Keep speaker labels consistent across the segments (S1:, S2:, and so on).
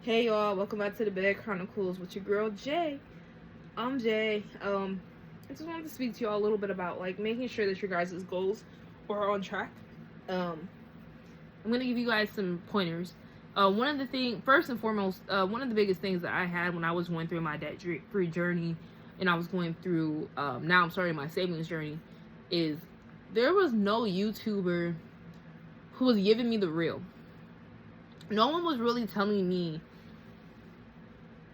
S1: Hey y'all, welcome back to the Bed Chronicles with your girl Jay. I'm Jay. I just wanted to speak to y'all a little bit about like making sure that your guys' goals are on track. I'm gonna give you guys some pointers. One of the things, first and foremost, one of the biggest things that I had when I was going through my debt-free journey, and I was going through, now I'm starting my savings journey, is there was no YouTuber who was giving me the real. No one was really telling me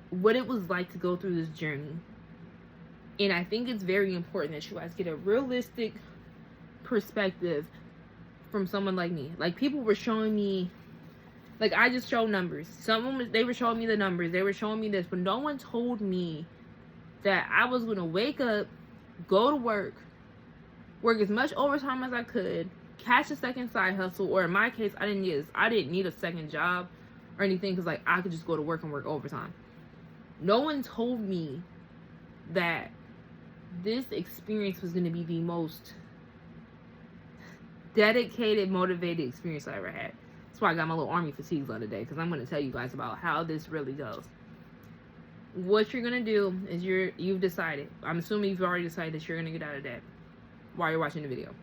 S1: what it was like to go through this journey. And I think it's very important that you guys get a realistic perspective from someone like me. Like, people were showing me, like, I just show numbers. They were showing me the numbers. They were showing me this, but no one told me that I was going to wake up, go to work as much overtime as I could, catch a second side hustle, or in my case, I didn't need a second job or anything, because like I could just go to work and work overtime. No one told me that this experience was going to be the most dedicated, motivated experience I ever had. That's why I got my little army fatigues on today, because I'm going to tell you guys about how this really goes. What you're going to do is you've decided. I'm assuming you've already decided that you're going to get out of debt while you're watching the video.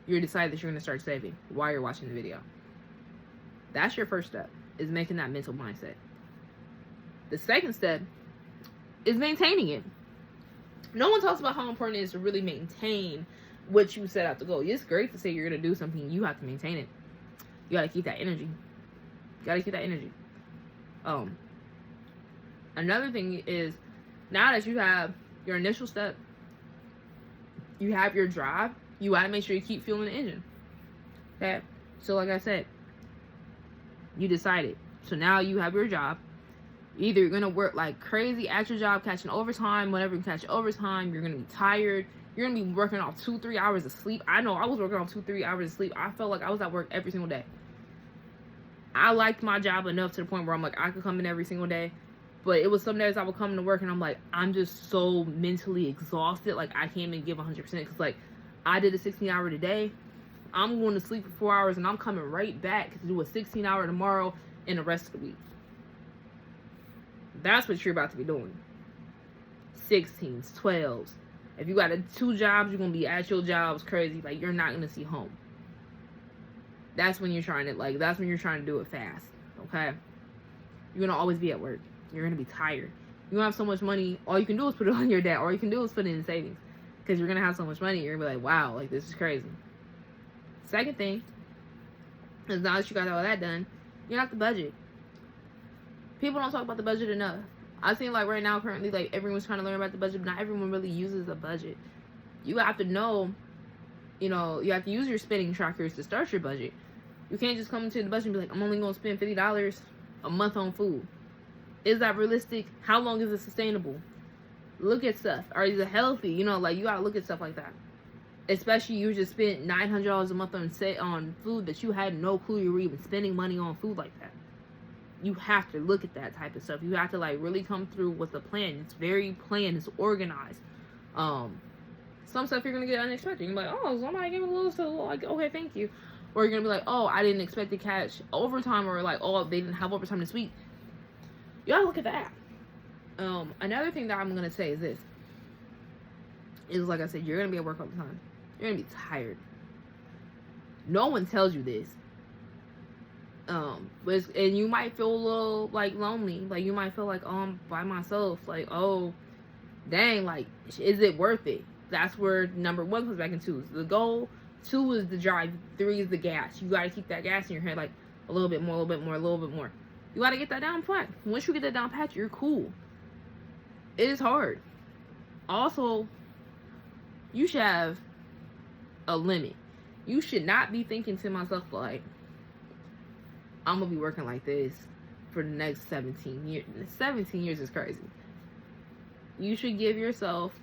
S1: You're decided that you're going to start saving while you're watching the video. That's your first step, is making that mental mindset. The second step is maintaining it. No one talks about how important it is to really maintain what you set out to go. It's great to say you're going to do something. You have to maintain it. You got to keep that energy. Another thing is, now that you have your initial step, you have your drive, you got to make sure you keep fueling the engine. Okay? So like I said, you decided. So now you have your job. Either you're going to work like crazy at your job, catching overtime. Whenever you catch overtime, you're going to be tired. You're going to be working off 2-3 hours of sleep. I know I was working off 2-3 hours of sleep. I felt like I was at work every single day. I liked my job enough to the point where I'm like, I could come in every single day. But it was some days I would come to work and I'm like, I'm just so mentally exhausted. Like, I can't even give 100%. Because, like, I did a 16-hour today. I'm going to sleep for 4 hours and I'm coming right back to do a 16-hour tomorrow and the rest of the week. That's what you're about to be doing. 16s, 12s. If you got 2 jobs, you're going to be at your jobs crazy. Like, you're not going to see home. That's when you're trying to do it fast. Okay? You're going to always be at work. You're going to be tired. You don't have so much money. All you can do is put it on your debt. All you can do is put it in savings. Because you're going to have so much money. You're going to be like, wow, like, this is crazy. Second thing is, now that you got all that done, you have to budget. People don't talk about the budget enough. I seem like right now, currently, like, everyone's trying to learn about the budget, but not everyone really uses a budget. You have to know, you have to use your spending trackers to start your budget. You can't just come into the budget and be like, I'm only going to spend $50 a month on food. Is that realistic? How long is it sustainable? Look at stuff. Is it healthy? You got to look at stuff like that. Especially you just spent $900 a month on food that you had no clue you were even spending money on food like that. You have to look at that type of stuff. You have to, like, really come through with a plan. It's very planned. It's organized. Some stuff you're going to get unexpected. You're like, oh, somebody gave me a little stuff. Like, okay, thank you. Or you're going to be like, oh, I didn't expect to catch overtime. Or, like, oh, they didn't have overtime this week. You got to look at that. Another thing that I'm going to say is this. Is, like I said, you're going to be at work all the time. You're going to be tired. No one tells you this. And you might feel a little, like, lonely. Like, you might feel like, oh, I'm by myself. Like, oh, dang, like, is it worth it? That's where number 1 comes back in 2. The goal, 2 is the drive, 3 is the gas. You got to keep that gas in your head, like, a little bit more, a little bit more, a little bit more. You got to get that down pat. Once you get that down pat, you're cool. It is hard. Also, you should have a limit. You should not be thinking to myself, like, I'm going to be working like this for the next 17 years. 17 years is crazy. You should give yourself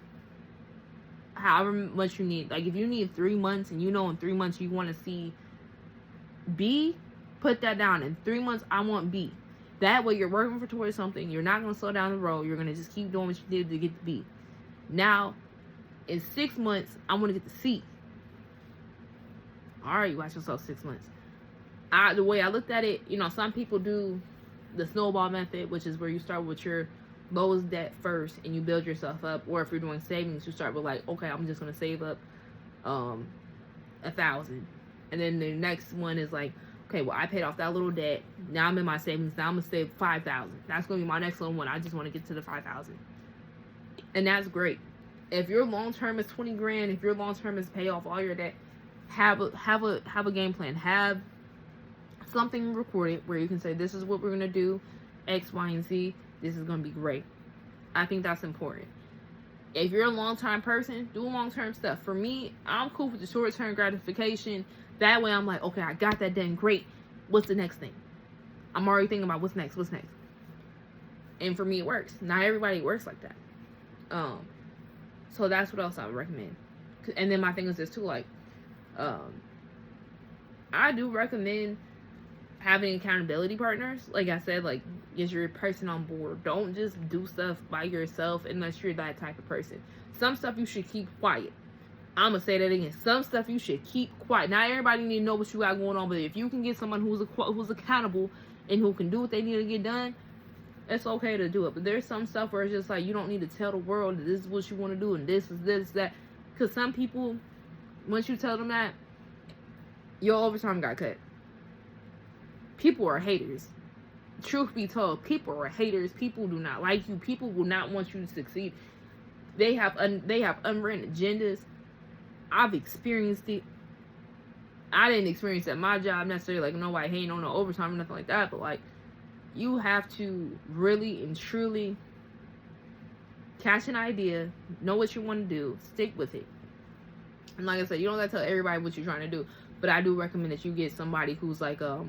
S1: however much you need. Like, if you need 3 months and in 3 months you want to see B, put that down. In 3 months, I want B. That way you're working towards something. You're not going to slow down the road. You're going to just keep doing what you did to get the B. Now, in 6 months, I want to get the C. All right, you watch yourself 6 months. The way I looked at it, some people do the snowball method, which is where you start with your lowest debt first and you build yourself up. Or if you're doing savings, you start with like, okay, I'm just gonna save up $1,000, and then the next one is like, okay, well, I paid off that little debt. Now I'm in my savings. Now I'm gonna save $5,000. That's gonna be my next little one. I just want to get to the 5,000, and that's great. If your long term is 20 grand, if your long term is pay off all your debt, have a game plan. Have something recorded where you can say, this is what we're gonna do, X, Y, and Z. This is gonna be great. I think that's important. If you're a long-term person, do long-term stuff. For me, I'm cool with the short-term gratification. That way I'm like, okay, I got that done, great. What's the next thing? I'm already thinking about what's next. And for me, it works. Not everybody works like that. So that's what else I would recommend. And then my thing is this too, like, I do recommend having accountability partners. Like I said, like, get your person on board. Don't just do stuff by yourself unless you're that type of person. Some stuff you should keep quiet. I'm gonna say that again. Some stuff you should keep quiet. Not everybody need to know what you got going on, but if you can get someone who's accountable and who can do what they need to get done, it's okay to do it. But there's some stuff where it's just like, you don't need to tell the world that this is what you want to do and this is this, that. Because some people, once you tell them that, your overtime got cut. People are haters. Truth be told, people are haters. People do not like you. People will not want you to succeed. They have unwritten agendas. I've experienced it. I didn't experience it at my job necessarily, like nobody hating on no overtime or nothing like that, but like, you have to really and truly catch an idea, know what you want to do, stick with it. And like I said, you don't gotta tell everybody what you're trying to do, but I do recommend that you get somebody who's like a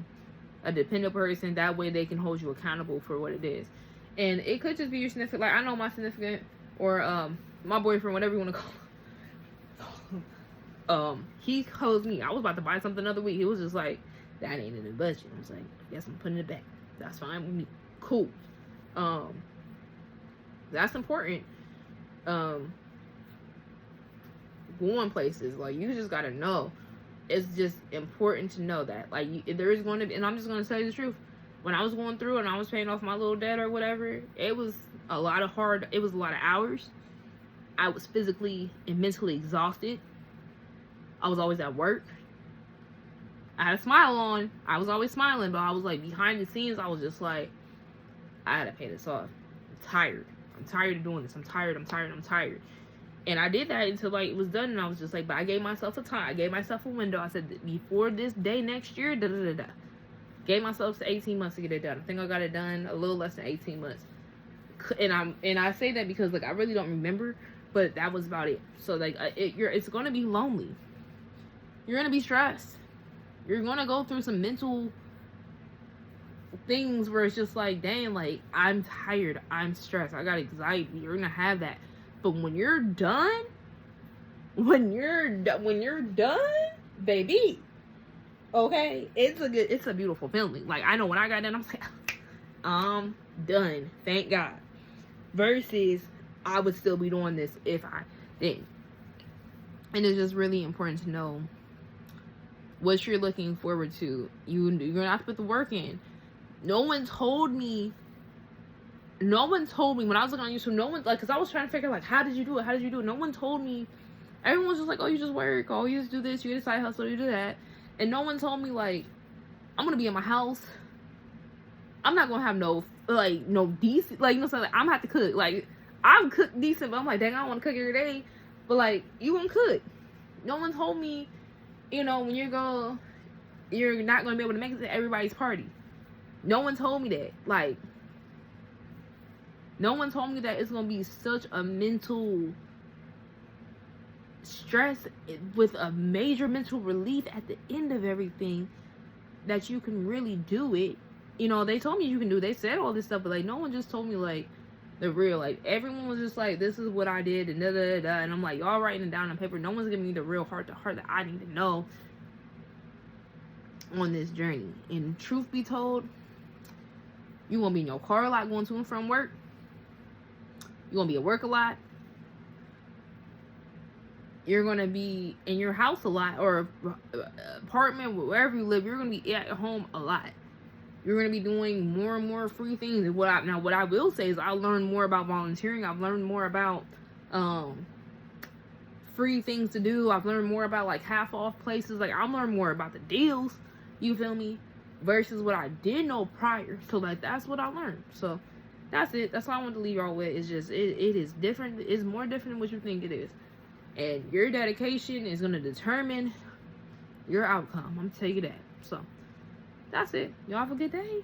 S1: dependent person. That way they can hold you accountable for what it is. And it could just be your significant, like I know my significant, or my boyfriend, whatever you want to call him. He calls me. I was about to buy something the other week. He was just like, that ain't in the budget. I was like, guess I'm putting it back. That's fine with me. Cool. That's important. Going places, like, you just gotta know. It's just important to know that, like, there is going to be, and I'm just gonna tell you the truth. When I was going through and I was paying off my little debt or whatever, it was a lot of hours. I was physically and mentally exhausted. I was always at work. I had a smile on. I was always smiling, but I was like, behind the scenes, I was just like, I had to pay this off. I'm tired. I'm tired of doing this. I'm tired. And I did that until like it was done, and I was just like, but I gave myself a time. I gave myself a window. I said, before this day next year, Gave myself 18 months to get it done. I think I got it done a little less than 18 months. And I say that because like I really don't remember, but that was about it. So like it's gonna be lonely. You're gonna be stressed. You're gonna go through some mental things where it's just like, dang, like I'm tired, I'm stressed, I got anxiety. You're gonna have that. But when you're done, baby, okay, it's a beautiful feeling. Like I know when I got done, I'm like, I'm done, thank God. Versus I would still be doing this if I didn't. And it's just really important to know what you're looking forward to. You're gonna have to put the work in. No one told me when I was looking on YouTube, no one, like, because I was trying to figure like, how did you do it? No one told me. Everyone was just like, oh, you just work, oh, you just do this, you get a side hustle, you do that. And no one told me, like, I'm gonna be in my house, I'm not gonna have no decent, like, you know, so like, I'm gonna have to cook. Like, I'm cook decent, but I'm like, dang, I don't want to cook every day. But like, you gonna cook. No one told me, you know, when you're not gonna be able to make it to everybody's party. No one told me that. Like, no one told me that it's gonna be such a mental stress with a major mental relief at the end of everything that you can really do it. You know, they told me you can do, they said all this stuff, but like no one just told me like the real, like everyone was just like, this is what I did and da da da, and I'm like, y'all writing it down on paper. No one's giving me the real heart to heart that I need to know on this journey. And truth be told, you won't be in your car a lot going to and from work. You're gonna be at work a lot. You're gonna be in your house a lot, or apartment, wherever you live. You're gonna be at home a lot. You're going to be doing more and more free things. And what I will say is I learned more about volunteering. I've learned more about free things to do. I've learned more about like half off places. Like I've learned more about the deals, you feel me, versus what I did know prior. So like that's what I learned. So that's it. That's all I want to leave y'all with. It's just it is different. It's more different than what you think it is. And your dedication is going to determine your outcome. I'm gonna tell you that. So that's it. Y'all have a good day.